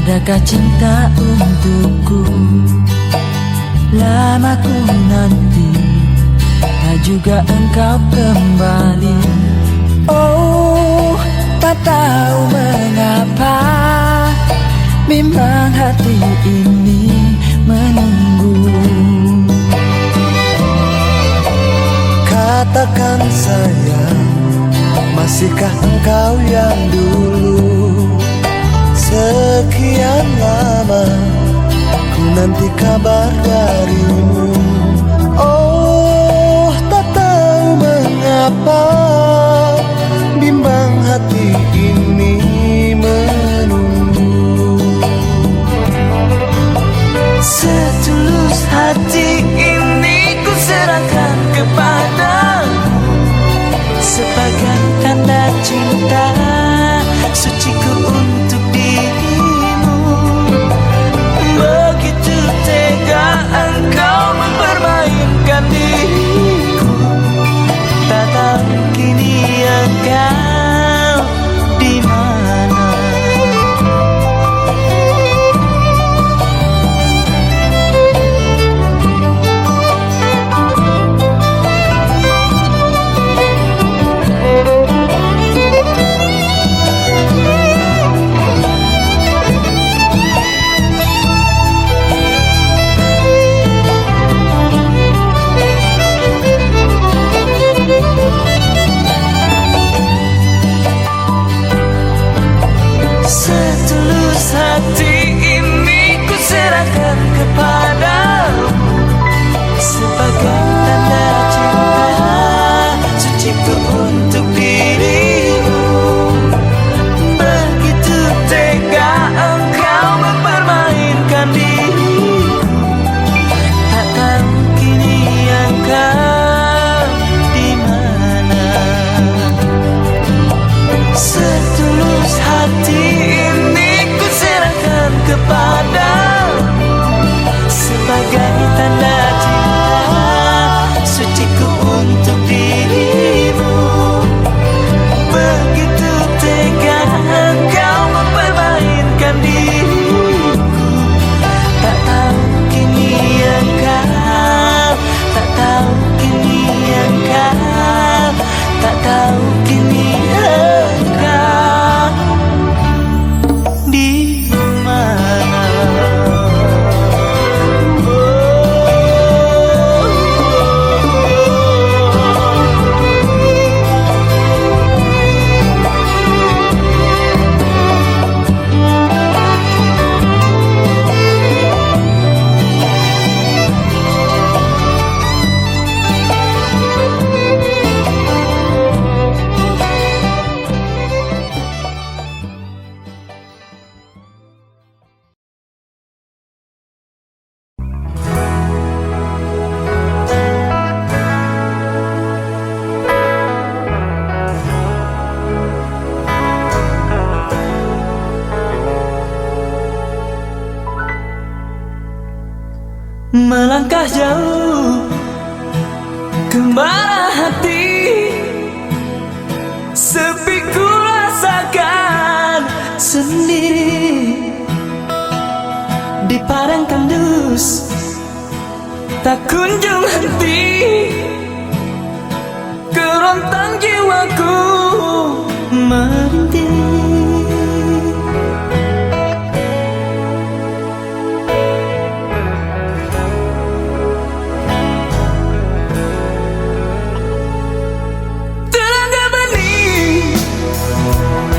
Adakah cinta untukku? Lama ku nanti, tak juga engkau kembali. Oh, tak tahu mengapa, bimbang hati ini menunggu. Katakan sayang, masihkah engkau yang dulu? Sekian lama ku nanti kabar darimu. Oh, tak tahu mengapa, bimbang hati ini menunggu. Setulus hati ini ku serahkan kepadamu sebagai tanda cinta suciku untuk dirimu. Begitu tega engkau mempermainkan diriku, tak tahu kini engkau di mana. Setulus hati ini ku serahkan kepadamu sebagai tanda cinta suciku untuk dirimu. Begitu tega engkau mempermainkan diriku, tak tahu kini engkau di mana. Setulus hati kepadamu sebagai tanda cinta suciku untuk dirimu. Begitu tega engkau mempermainkan diriku, tak tahu kini engkau, tak tahu kini engkau, tak tahu kini engkau di melangkah jauh kemana hati sepi ku rasakan sendiri di padang tandus tak kunjung henti kerontang jiwaku merintih.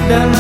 Dan